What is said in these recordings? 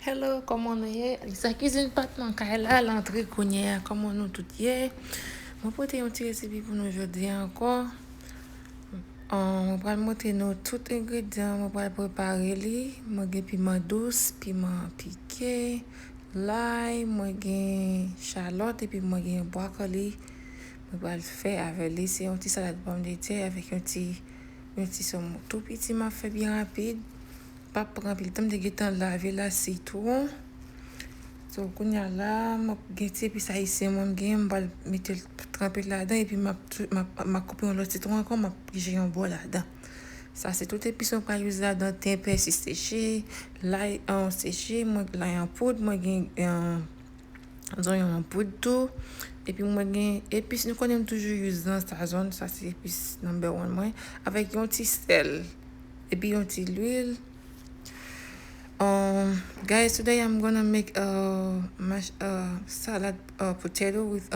Hello, comment nous y? Sa cuisine pat nan kay la, l'entrée kounye, comment nous tout y? Mwen pote yon ti resipi pour nous aujourd'hui encore. Mwen pral montre nous tout ingrédients, mwen pral préparer li. Mwen gen piment douce, piment piqué, l'ail, mwen gen charlotte et puis mwen gen brocoli. Mwen pral faire avec li, c'est un petit salade pomme de terre avec un petit saumon tout petit m'a fait bien rapide. Pas prendre le temps de getan laver la citron. So kounya la m'a gete puis ça ici moi gen m'a mettre tremper là-dedans et puis m'a couper un autre citron encore m'a piger un bol là-dedans. Ça c'est tout épices on peut utiliser là-dedans thym persil séché, l'ail en séché, moi l'ail en poudre, moi gen en poudre tout et puis moi gen épices nous connaissons toujours use dans sa zone ça c'est épice number 1 moi avec un petit sel et puis un petit l'huile. Guys, today I'm gonna make a salad potato with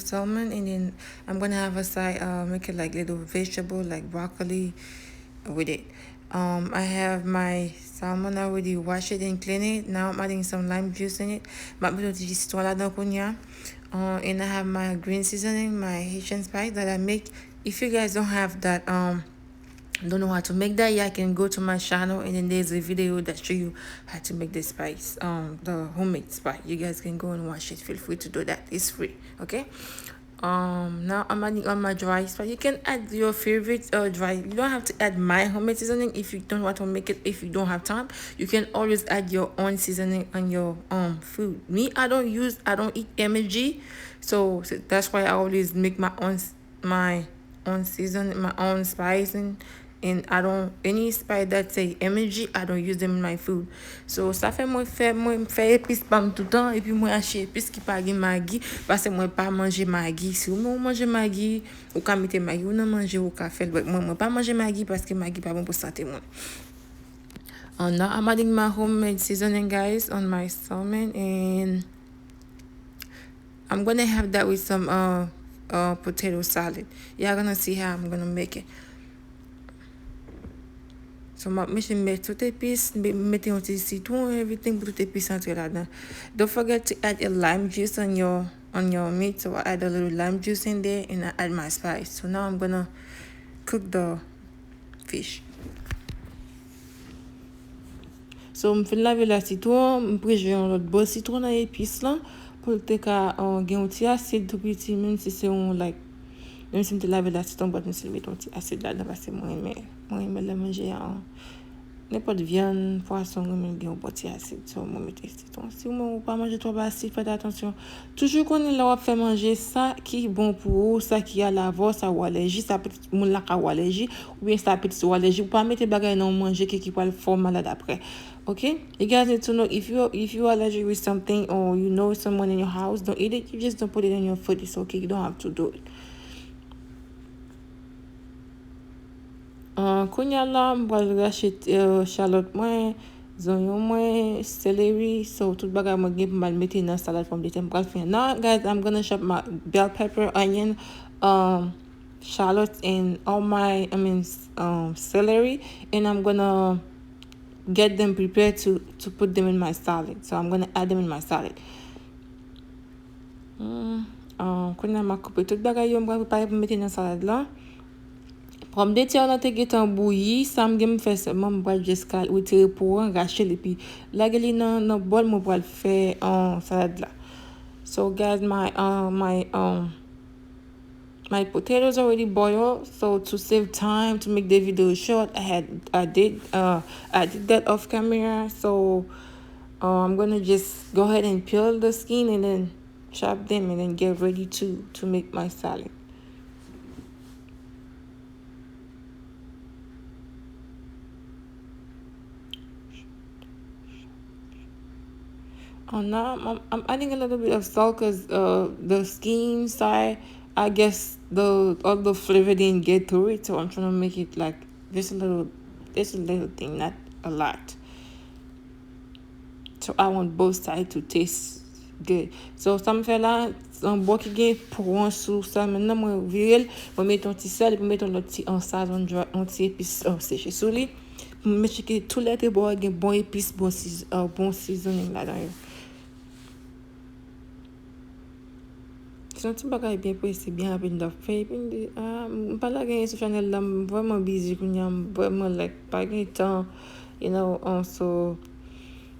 salmon, and then I'm gonna have a side make it like little vegetable like broccoli with it. I have my salmon already washed it and clean it. Now I'm adding some lime juice in it. And I have my green seasoning, my Haitian spice that I make. If you guys don't have that don't know how to make that, yeah, I can go to my channel and then there's a video that show you how to make the spice, the homemade spice. You guys can go and watch it. Feel free to do that. It's free. Okay. Now I'm adding on my dry spice. You can add your favorite dry. You don't have to add my homemade seasoning if you don't want to make it. If you don't have time, you can always add your own seasoning on your food. Me, I don't eat MSG, so that's why I always make my own season, my own spicing. And I don't any spice that say MSG, I don't use them in my food. So ça fait moi faire épices pas tout le temps et puis moi acheter épices qui pas gen Maggi parce que moi pas manger Maggi. Si vous manger Maggi, ou ka mettre Maggi ou non manger ou ka faire moi pas manger Maggi parce que Maggi pas bon pour santé moi. Now I'm adding my homemade seasoning guys on my salmon and I'm gonna have that with some potato salad. You're gonna see how I'm gonna make it. So je vais mettre toutes les épices, mettre un petit citron, everything, put toutes les épices entre là-dedans. Don't forget to add a lime juice on your meat. So I add a little lime juice in there and I add my spice. So now I'm gonna cook the fish. So je vais laver la citron, je prends un autre bol citron dans l'épice là pour te ka gen un petit acide tout petit même si c'est un like même si je lave la citron, je vais mettre un petit acide là-dedans parce que moi j'aime le manger n'importe viande, poisson, même bien un petit acide. So moi mettre citron. Si vous pas manger trop acide, faites attention. Toujours qu'on est là faire manger ça qui est bon pour vous, ça qui a la voix, ça ou allergie, ça peut mon la ou allergie ou bien ça peut être allergie. Ou pas mettre bagay non manger qui va le faire malade après. Okay? You guys need to know if you are allergic with something or you know someone in your house, don't eat it. You just don't put it in your food. It's okay. You don't have to do it. Kounya la, mwen rachete charlotte mwen, zonyon mwen, celery, so tout bagay mwen gen pou mette nan salad pomme de terre. Now guys, I'm gonna chop my bell pepper, onion, charlotte and all my celery, and I'm gonna get them prepared to put them in my salad. So I'm gonna add them in my salad. Kounya ma coupe tout bagay yo mwen prepare pou mette nan salad la. Pomme de terre là te getan bouilli, ça me fait seulement boire jusqu'à retirer pour racher et puis la geli dans bol mo pour faire en salade là. So guys, my potatoes already boiled, so to save time to make the video short, I did that off camera. So I'm gonna just go ahead and peel the skin and then chop them and then get ready to make my salad. Now I'm adding a little bit of salt because the skin side, I guess all the flavor didn't get through it, so I'm trying to make it like just a little thing, not a lot. So I want both sides to taste good. So ça me fait là un bon qui gagne pour un sous ça maintenant moi virer, moi mettre un petit sel et puis mettre un petit en sazon un petit épice séché sous lui. mwen cheke tout lete bo gen bon epis, bon seasoning la dan yo. Son ti bagay bien presi, bien rapide da fe. Mpa la gen sou chanel la, m vreman busy kounya, m vreman like, pa gen tan, so,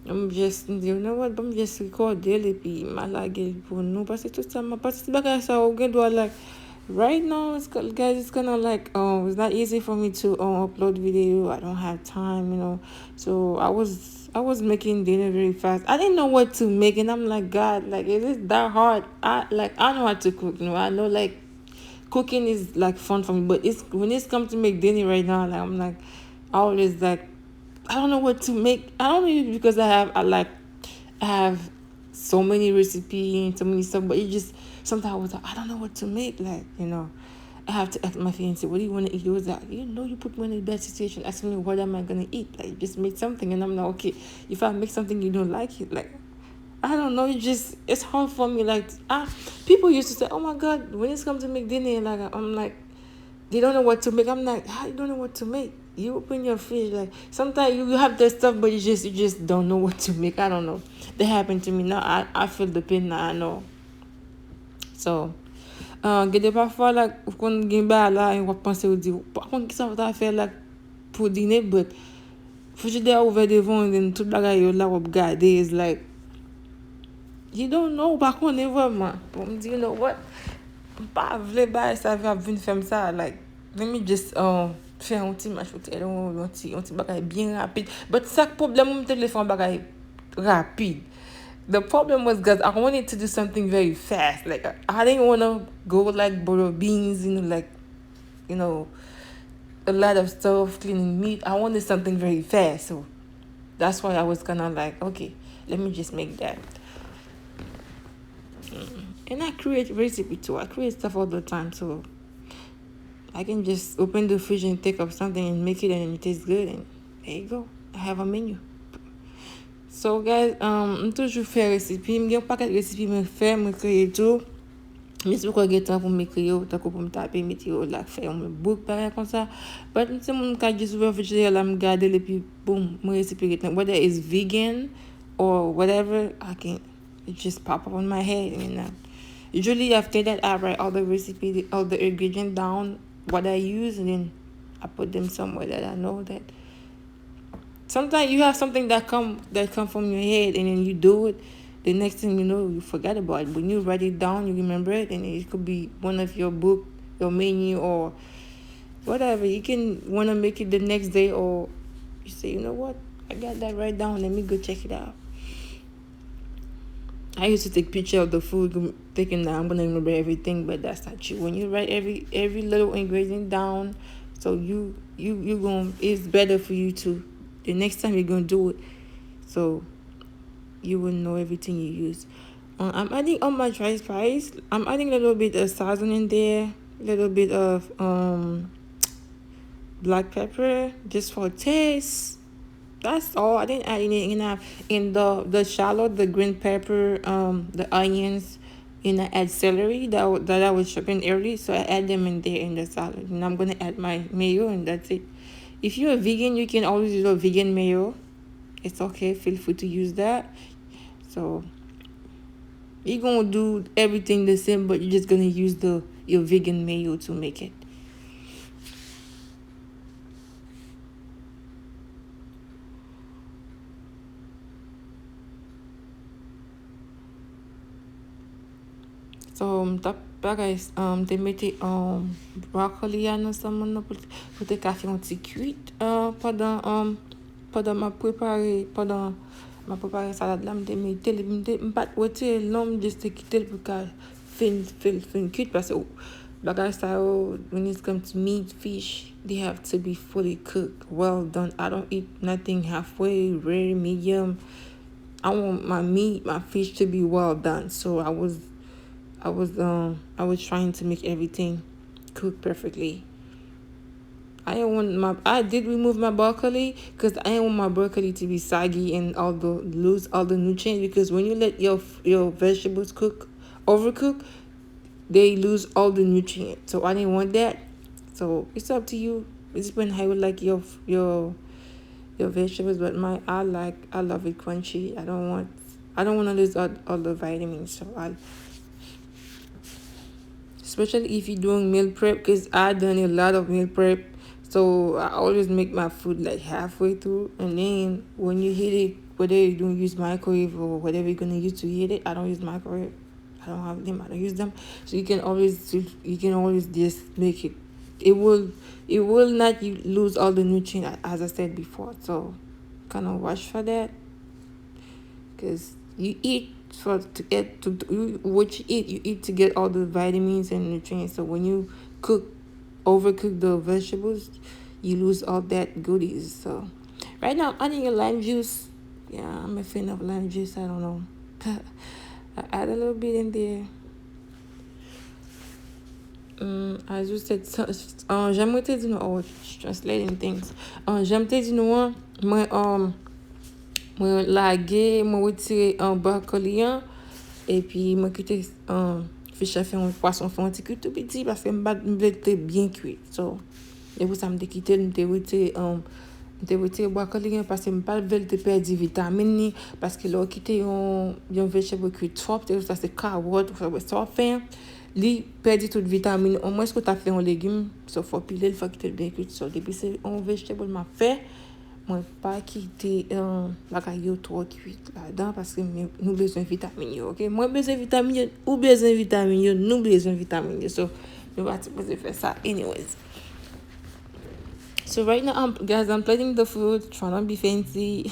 I'm just, you know what, I'm just record el, epi, ma la gen pou nou, parce tout sa, parce ti bagay sa, ou gen do like, right now, guys, it's kind of like, it's not easy for me to upload video. I don't have time, So I was making dinner very fast. I didn't know what to make, and I'm like, God, like, is it that hard? I know how to cook. I know like cooking is like fun for me, but it's when it's come to make dinner right now, like I'm like, I always like, I don't know what to make. I don't know if because I have so many recipes and so many stuff, but it just sometimes I was like, I don't know what to make. Like, I have to ask my fiance, what do you want to eat? He was like, you put me in a bad situation, asking me what am I gonna eat? Like, just make something, and I'm like, okay, if I make something you don't like it, like, I don't know, it's hard for me. Like, people used to say, oh my God, when it's come to make dinner, like, I'm like, they don't know what to make. I'm like, how you don't know what to make? You open your fridge, like sometimes you have the stuff, but you just don't know what to make. I don't know. That happened to me now. I feel the pain now. I know. So, gede parfois like ou kon gen ba la en wap panse ou di, par contre ki sa wata fe like pour dîner, but frigidaire ouvert devant and then tout bagay yo la wap gade is like you don't know par contre vraiment. Pour me dire, you know what? Pa vle ba sa va vin fem sa like let me just faire un petit match un petit bagay bien rapide. But ça problème mon téléphone bagay rapide. The problem was because I wanted to do something very fast. Like I didn't want to go like boil beans, like a lot of stuff, cleaning meat. I wanted something very fast, so that's why I was kind of like, okay, let me just make that. And I create recipe too. I create stuff all the time, so I can just open the fridge and take up something and make it, and it tastes good. And there you go. I have a menu. So guys, m toujou fè resipi, m gen paket resipi m fè, m kreye tou. Mis pou kwa gen tan pou m kreye yo, tako pou m tape, meti yo lak fè, m bouk pare kon sa. But m se m ka just ouver frigidaire la, m gade le pi, boom, m resipi gen tan. Whether it's vegan or whatever, it just pop up on my head. Usually after that, I write all the recipe, all the ingredients down, what I use, and then I put them somewhere that I know that. Sometimes you have something that come from your head, and then you do it. The next thing you know, you forget about it. When you write it down, you remember it, and it could be one of your book, your menu, or whatever. You can want to make it the next day, or you say, you know what, I got that right down. Let me go check it out. I used to take picture of the food, thinking that I'm gonna remember everything, but that's not true. When you write every little ingredient down, so you going it's better for you to. The next time you're going to do it, so you will know everything you use. I'm adding on my dry spice. I'm adding a little bit of sazon in there, a little bit of black pepper, just for taste. That's all. I didn't add anything in the shallot, the green pepper, the onions, and I add celery that I was chopping early, so I add them in there in the salad. And I'm gonna add my mayo, and that's it. If you're a vegan, you can always use a vegan mayo. It's okay. Feel free to use that. So you're going to do everything the same, but you're just going to use your vegan mayo to make it. So, guys, they mette broccoli ano sa moun pou te ka fè yon ti cuit pendant ma prepare salade la, mte mette mpat wote lom just te kite pou ka fin cuit parce bagay sa when it comes to meat, fish, they have to be fully cooked, well done. I don't eat nothing halfway, rare, medium. I want my meat, my fish to be well done. So I was trying to make everything cook perfectly. I did remove my broccoli because I didn't want my broccoli to be soggy and lose all the nutrients, because when you let your vegetables overcook, they lose all the nutrients. So I didn't want that. So it's up to you. It depends how you like your your vegetables. But I love it crunchy. I don't want to lose all the vitamins. So especially if you're doing meal prep, because I done a lot of meal prep. So I always make my food like halfway through, and then when you heat it, whether you don't use microwave or whatever you're gonna use to heat it, I don't use microwave. I don't have them. I don't use them. So you can always just make it. It will not lose all the nutrient, as I said before. So kind of watch for that, because you eat for to get to what you eat to get all the vitamins and nutrients. So when you overcook the vegetables, you lose all that goodies. So right now I'm adding a lime juice. Yeah, I'm a fan of lime juice. I don't know. I add a little bit in there. As you said, j'aimerais te dire, oh, translating things. J'aime te dire, moi laguer, moi retirer un brocoli et puis moi quitter fiche à faire un poisson fait un petit tout petit parce que m'était bien cuit. So, et pour ça me quitter, me retirer brocoli parce que me pas veut te perdre vitamine ni parce que là quitter un vegetable cuit trop, ça c'est carotte, ça fait li perdre toute vitamine. Au moins ce que tu as fait un légume, so faut piler le faut quitter bien cuit. So depuis c'est un vegetable m'a fait moi pas quitter la caillou trop cuite là-dedans parce que nous besoin de vitamines, ok? Moi besoin de vitamines ou besoin de vitamines, nous besoin de vitamines. So nous va supposé faire ça anyways. So right now, guys, I'm plating the food, trying to be fancy.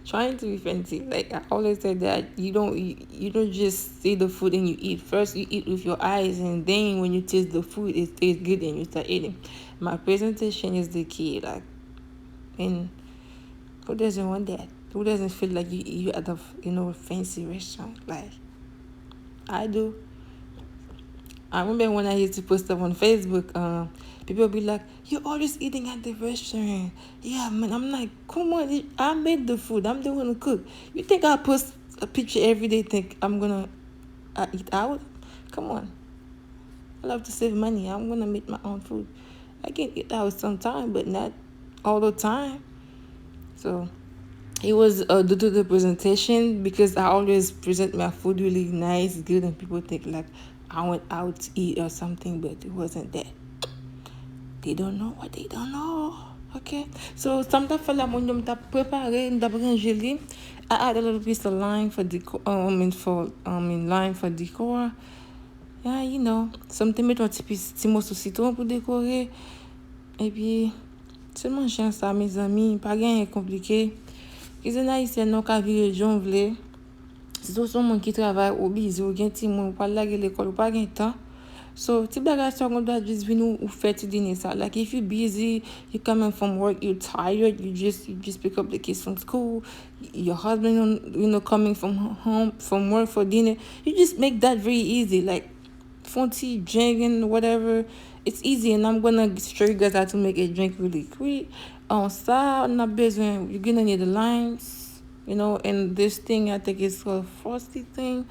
Trying to be fancy. Like I always say that you don't just see the food and you eat. First you eat with your eyes, and then when you taste the food, it tastes good and you start eating. My presentation is the key, like, and who doesn't want that? Who doesn't feel like you at a fancy restaurant? Like I do. I remember when I used to post up on Facebook, people be like, "You're always eating at the restaurant." Yeah, man. I'm like, come on, I made the food. I'm the one who cook. You think I post a picture every day? Think I'm gonna eat out? Come on. I love to save money. I'm gonna make my own food. I can eat out sometime, but not all the time. So it was due to the presentation, because I always present my food really nice, good, and people think like I went out to eat or something, but it wasn't that. They don't know what they don't know. Okay, so sometimes for la mon t'a préparé, m't'a rangé. I add a little piece of lime for decor. Lime for decor. Yeah, you know, something mettre un petit morceau de citron pour décorer. Et puis seulement j'ai ça, mes amis, pas rien compliqué. Ils sont haïtiens, non qu'à vivre jongle. Si tout son monde qui travaille au busy ou gen ti moun pas la l'école ou pas gen temps. So, ti bagay so qu'on doit just venir ou faire ti dîner ça. Like if you're busy, you're coming from work, you're tired, you just pick up the kids from school, your husband coming from work for dinner, you just make that very easy. Like fonty drinking whatever, it's easy, and I'm gonna show you guys how to make a drink really quick. Ça on a besoin, you're gonna need the limes, and this thing I think it's called frosty thing.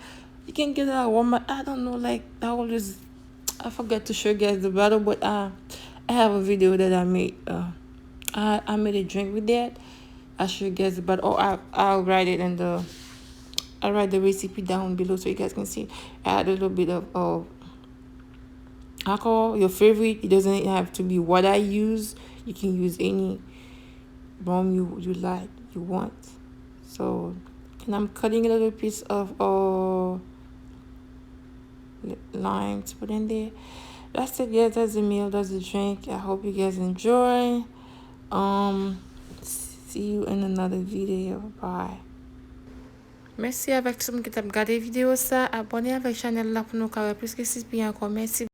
You can get it at Walmart. I don't know, like I forgot to show you guys the bottle, but I have a video that I made. I made a drink with that. I'll show you guys the bottle. I'll write it I'll write the recipe down below so you guys can see. Add a little bit of alcohol, your favorite. It doesn't have to be what I use. You can use any rum you like, you want. So, and I'm cutting a little piece of lime to put in there. That's it, guys. That's the meal. That's the drink. I hope you guys enjoy. See you in another video. Bye. Merci avec tout le monde qui t'a regardé vidéo ça. Abonnez avec la chaîne là pour nous faire plus que 6 encore. Merci.